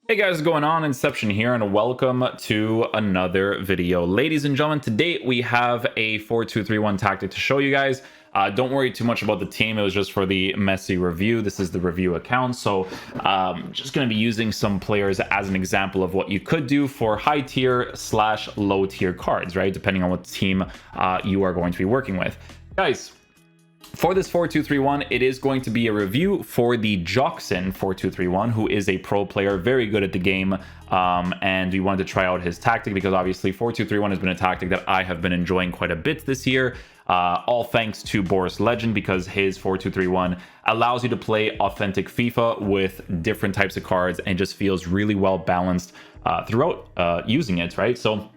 Hey guys, what's going on? Inception here, and welcome to another video. Ladies and gentlemen, today we have a 4-2-3-1 tactic to show you guys. Don't worry too much about the team. It was just for the messy review. This is the review account, so just going to be using some players as an example of what you could do for high tier / low tier cards, right? Depending on what team you are going to be working with. Guys, for this 4-2-3-1, it is going to be a review for the inceptionxx 4-2-3-1, who is a pro player, very good at the game, and we wanted to try out his tactic because obviously 4-2-3-1 has been a tactic that I have been enjoying quite a bit this year, all thanks to Boris Legend, because his 4-2-3-1 allows you to play authentic FIFA with different types of cards and just feels really well balanced throughout using it, right? So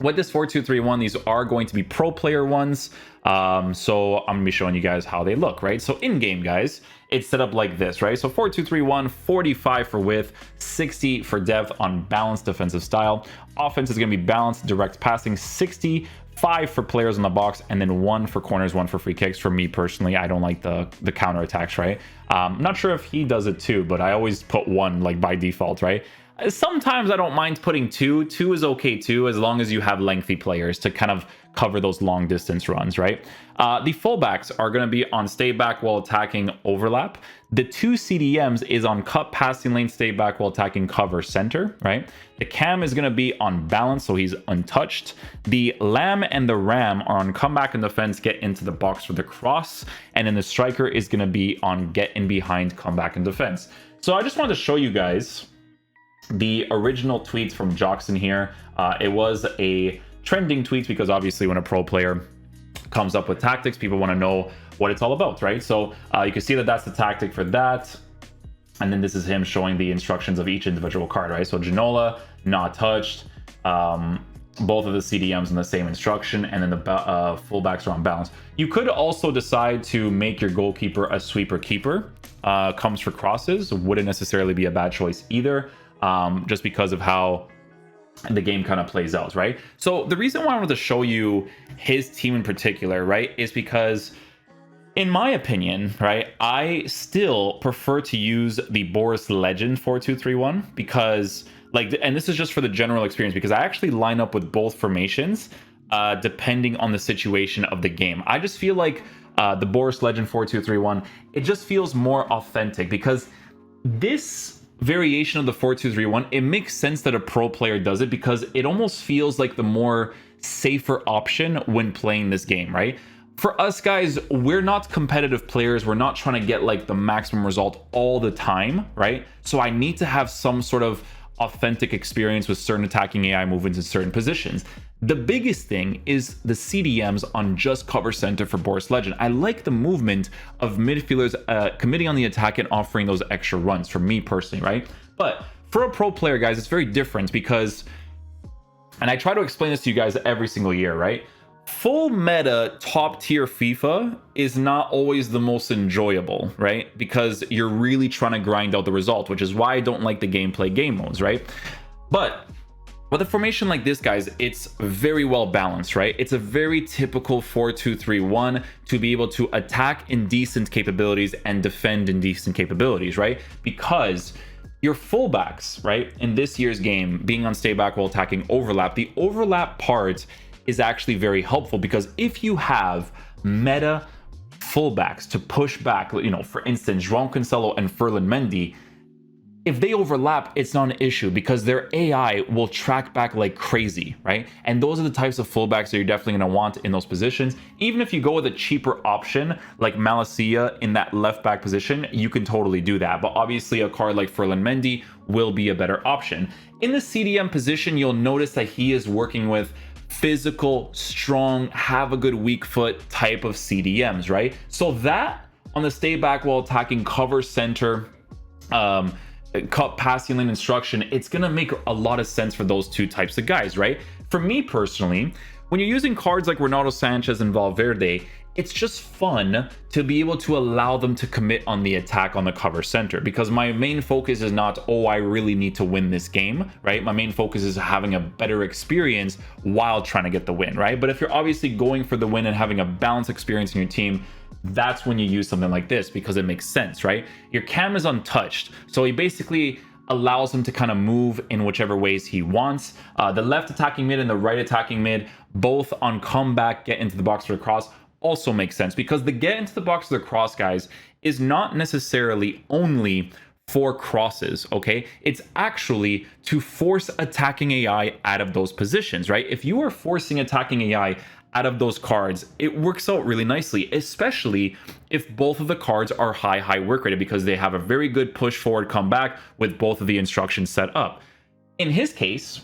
with this 4-2-3-1, these are going to be pro player ones. So I'm gonna be showing you guys how they look, right? So in game, guys, it's set up like this, right? So 4-2-3-1, 45 for width, 60 for depth on balanced defensive style. Offense is gonna be balanced, direct passing, 65 for players in the box, and then 1 for corners, 1 for free kicks. For me personally, I don't like the counter attacks, right? Not sure if he does it too, but I always put 1 like by default, right? Sometimes I don't mind putting 2. 2 is okay too, as long as you have lengthy players to kind of cover those long distance runs, right? The fullbacks are going to be on stay back while attacking overlap. The 2 CDMs is on cut passing lane, stay back while attacking cover center, right? The cam is going to be on balance, so he's untouched. The lamb and the ram are on comeback and defense, get into the box for the cross. And then the striker is going to be on get in behind, comeback and defense. So I just wanted to show you guys the original tweets from inceptionxx here. It was a trending tweet because obviously when a pro player comes up with tactics, people want to know what it's all about, right? So you can see that that's the tactic for that. And then this is him showing the instructions of each individual card, right? So Ginola, not touched. Both of the CDMs in the same instruction, and then the fullbacks are on balance. You could also decide to make your goalkeeper a sweeper keeper. Comes for crosses, wouldn't necessarily be a bad choice either. Just because of how the game kind of plays out, right? So the reason why I wanted to show you his team in particular, right, is because in my opinion, right, I still prefer to use the Boris Legend 4-2-3-1 because, like, and this is just for the general experience, because I actually line up with both formations depending on the situation of the game. I just feel like the Boris Legend 4-2-3-1, it just feels more authentic because this variation of the 4-2-3-1, it makes sense that a pro player does it because it almost feels like the more safer option when playing this game, right? For us guys, we're not competitive players. We're not trying to get like the maximum result all the time, right? So I need to have some sort of authentic experience with certain attacking AI movements in certain positions. The biggest thing is the CDMs on just cover center for Boris Legend. I like the movement of midfielders committing on the attack and offering those extra runs for me personally, right? But for a pro player, guys, it's very different because, and I try to explain this to you guys every single year, right? Full meta top tier FIFA is not always the most enjoyable, right? Because you're really trying to grind out the result, which is why I don't like the gameplay game modes, right? But with a formation like this, guys, it's very well balanced, right? It's a very typical 4-2-3-1 to be able to attack in decent capabilities and defend in decent capabilities, right? Because your fullbacks, right, in this year's game, being on stay back while attacking overlap, the overlap part is actually very helpful because if you have meta fullbacks to push back, you know, for instance, João Cancelo and Ferland Mendy, if they overlap, it's not an issue because their AI will track back like crazy, right? And those are the types of fullbacks that you're definitely going to want in those positions. Even if you go with a cheaper option like Malacia in that left back position, you can totally do that. But obviously a card like Ferland Mendy will be a better option. In the CDM position, you'll notice that he is working with physical, strong, have a good weak foot type of CDMs, right? So that on the stay back while attacking cover center, cut passing lane instruction, it's gonna make a lot of sense for those two types of guys, right? For me personally, when you're using cards like Renato Sanchez and Valverde, it's just fun to be able to allow them to commit on the attack on the cover center because my main focus is not, oh, I really need to win this game, right? My main focus is having a better experience while trying to get the win, right? But if you're obviously going for the win and having a balanced experience in your team, that's when you use something like this because it makes sense, right? Your cam is untouched, so he basically allows him to kind of move in whichever ways he wants. The left attacking mid and the right attacking mid, both on comeback, get into the box for the cross, also makes sense, because the get into the box for the cross, guys, is not necessarily only for crosses, okay? It's actually to force attacking AI out of those positions, right? If you are forcing attacking AI out of those cards, it works out really nicely, especially if both of the cards are high work rated, because they have a very good push forward comeback with both of the instructions set up. In his case,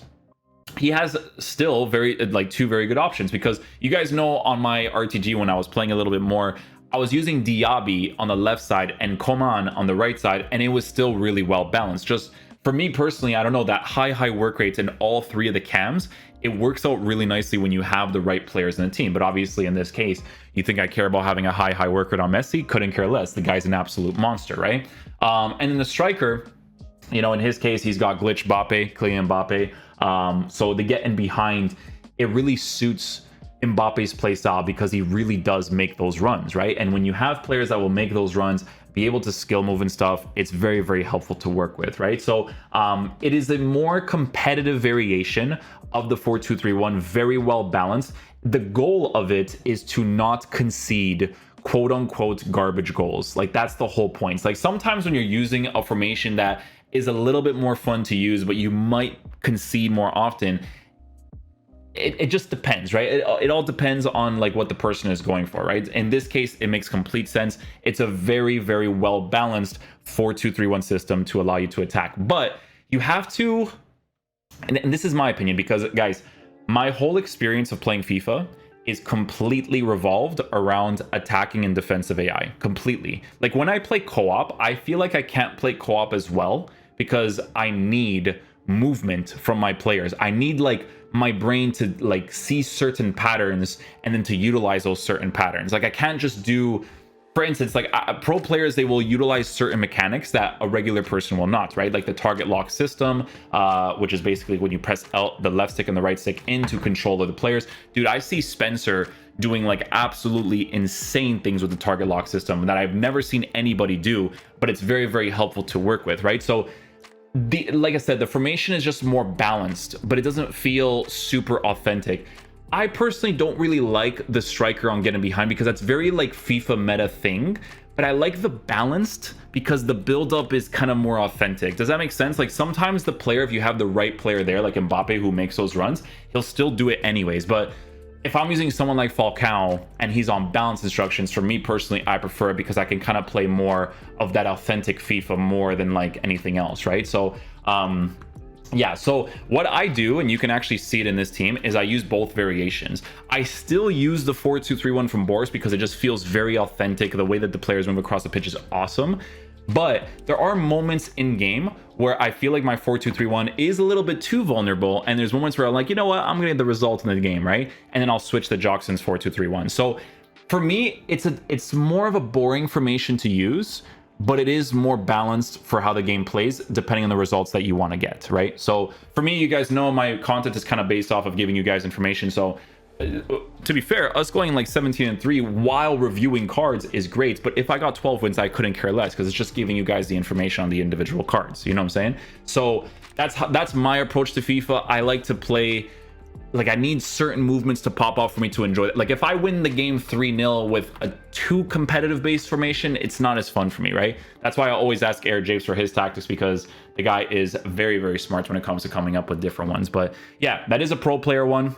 he has still two very good options, because you guys know on my RTG when I was playing a little bit more, I was using Diaby on the left side and Coman on the right side, and it was still really well balanced. Just for me personally, I don't know, that high work rates in all three of the cams, it works out really nicely when you have the right players in the team. But obviously in this case, you think I care about having a high work rate on Messi? Couldn't care less. The guy's an absolute monster, right? And then the striker, you know, in his case, he's got glitch Mbappe, Kylian Mbappe. So the getting behind, it really suits Mbappe's playstyle, because he really does make those runs, right? And when you have players that will make those runs, be able to skill move and stuff, it's very helpful to work with, right? So it is a more competitive variation of the 4-2-3-1, very well balanced. The goal of it is to not concede quote unquote garbage goals. Like, that's the whole point. It's like sometimes when you're using a formation that is a little bit more fun to use, but you might concede more often, it just depends, right? It all depends on like what the person is going for, right? In this case, it makes complete sense. It's a very well balanced 4-2-3-1 system to allow you to attack. But you have to, and this is my opinion, because guys, my whole experience of playing FIFA is completely revolved around attacking and defensive AI. Completely. Like when I play co-op, I feel like I can't play co-op as well, because I need movement from my players. I need like my brain to like see certain patterns and then to utilize those certain patterns. Like I can't just do, for instance, like pro players, they will utilize certain mechanics that a regular person will not, right? Like the target lock system, which is basically when you press the left stick and the right stick into control of the players. Dude, I see Spencer doing like absolutely insane things with the target lock system that I've never seen anybody do, but it's very helpful to work with, right? So like I said, the formation is just more balanced, but it doesn't feel super authentic. I personally don't really like the striker on getting behind, because that's very like FIFA meta thing, but I like the balanced because the build-up is kind of more authentic. Does that make sense? Like sometimes the player, if you have the right player there, like Mbappe who makes those runs, he'll still do it anyways. But if I'm using someone like Falcao and he's on balance instructions, for me personally, I prefer it because I can kind of play more of that authentic FIFA more than like anything else, right? So yeah, so what I do, and you can actually see it in this team, is I use both variations. I still use the 4-2-3-1 from Boris because it just feels very authentic. The way that the players move across the pitch is awesome. But there are moments in game where I feel like my 4-2-3-1 is a little bit too vulnerable, and there's moments where I'm like, you know what, I'm gonna get the result in the game, right? And then I'll switch to Jockson's 4-2-3-1. So for me, it's more of a boring formation to use, but it is more balanced for how the game plays depending on the results that you want to get, right? So for me, you guys know my content is kind of based off of giving you guys information. So to be fair, us going like 17-3 while reviewing cards is great, but if I got 12 wins, I couldn't care less, because it's just giving you guys the information on the individual cards, you know what I'm saying? So that's my approach to FIFA. I like to play, like, I need certain movements to pop off for me to enjoy it. Like if I win the game 3-0 with a too competitive based formation, it's not as fun for me, right? That's why I always ask Air Japes for his tactics, because the guy is very smart when it comes to coming up with different ones. But yeah, that is a pro player one.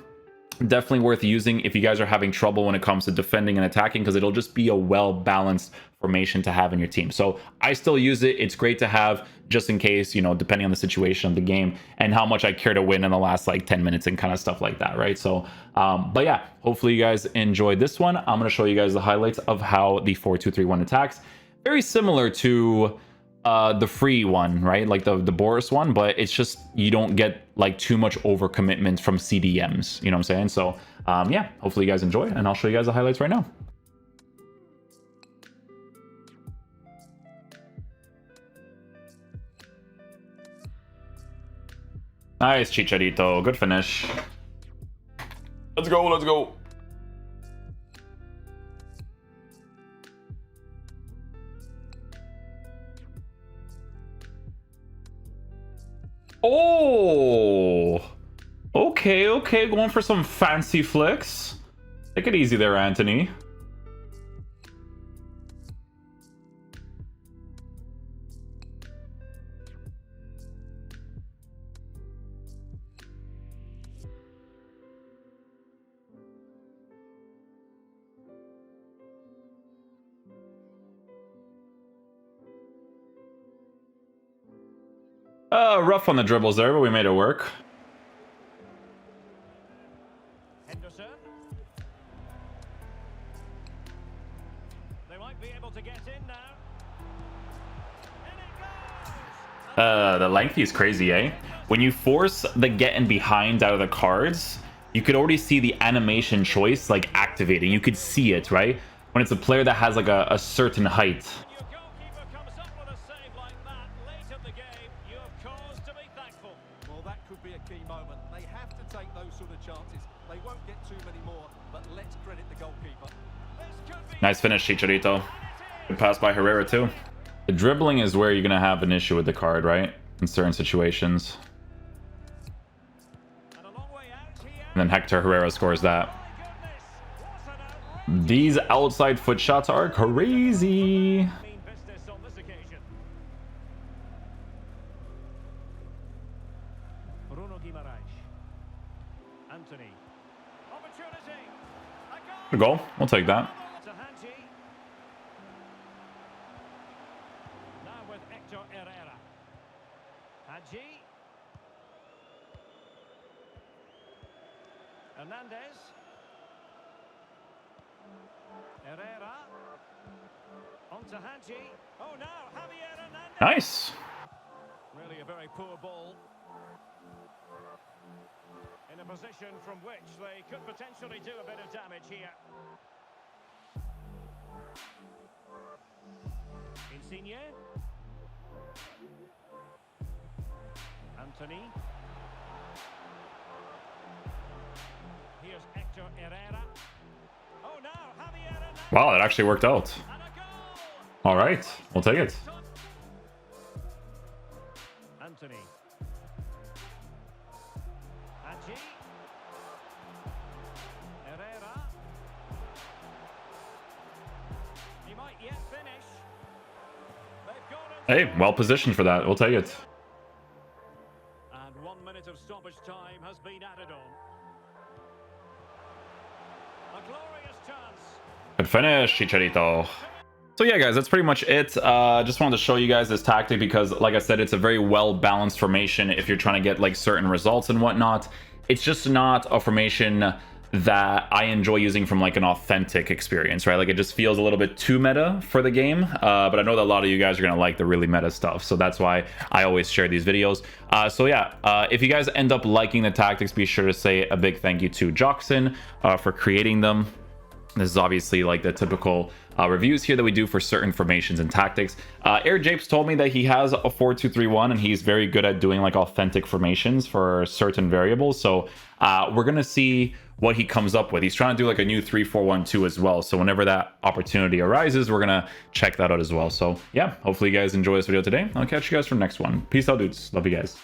Definitely worth using if you guys are having trouble when it comes to defending and attacking, because it'll just be a well-balanced formation to have in your team. So I still use it. It's great to have just in case, you know, depending on the situation of the game and how much I care to win in the last like 10 minutes and kind of stuff like that, right? So but yeah, hopefully you guys enjoyed this one. I'm going to show you guys the highlights of how the 4-2-3-1 attacks. Very similar to the free one, right? Like the Boris one, but it's just you don't get like too much overcommitment from CDMs, you know what I'm saying? So yeah, hopefully you guys enjoy, and I'll show you guys the highlights right now. Nice, Chicharito. Good finish. Let's go, let's go. Oh, okay, okay, going for some fancy flicks. Take it easy there, Anthony. Rough on the dribbles there, but we made it work. Henderson. They might be able to get in now. In it goes. The lengthy is crazy, eh? When you force the get in behind out of the cards, you could already see the animation choice like activating. You could see it, right? When it's a player that has like a certain height. Your goalkeeper comes up with a save like that late in the game. You have cause to be thankful. Well, that could be a key moment. They have to take those sort of chances. They won't get too many more, but let's credit the goalkeeper. This could be Nice finish, Chicharito. Good pass by Herrera too. The dribbling is where you're gonna have an issue with the card, right? In certain situations. and a long way out here. And then Hector Herrera scores that. My goodness, what an outrageous These outside foot shots are crazy. mean business on this occasion. Bruno Guimaraes. Anthony. Opportunity. A goal. Good goal. We'll take that. To Hadji. Now with Hector Herrera. Hadji. Hernandez. Herrera. On to Hadji. Oh, now Javier Hernandez. Nice. Really a very poor ball. In a position from which they could potentially do a bit of damage here. Insigne. Anthony. Here's Hector Herrera. Oh, now Javier Hernandez. Wow, that actually worked out. And a goal! All right, we'll take it. Anthony. Hadji. Herrera. He might yet finish. They've gone and Hey, well positioned for that. We'll take it. And 1 minute of stoppage time has been added on. A glorious chance. Good finish, Chicharito. So yeah, guys, that's pretty much it. Just wanted to show you guys this tactic because, like I said, it's a very well-balanced formation if you're trying to get like certain results and whatnot. It's just not a formation that I enjoy using from like an authentic experience, right? Like it just feels a little bit too meta for the game. But I know that a lot of you guys are gonna like the really meta stuff, so that's why I always share these videos. So yeah, if you guys end up liking the tactics, be sure to say a big thank you to Joxon for creating them. This is obviously like the typical reviews here that we do for certain formations and tactics. Air Japes told me that he has a 4-2-3-1 and he's very good at doing like authentic formations for certain variables. So we're gonna see what he comes up with. He's trying to do like a new 3-4-1-2 as well. So whenever that opportunity arises, we're gonna check that out as well. So yeah, hopefully you guys enjoy this video today. I'll catch you guys for the next one. Peace out, dudes. Love you guys.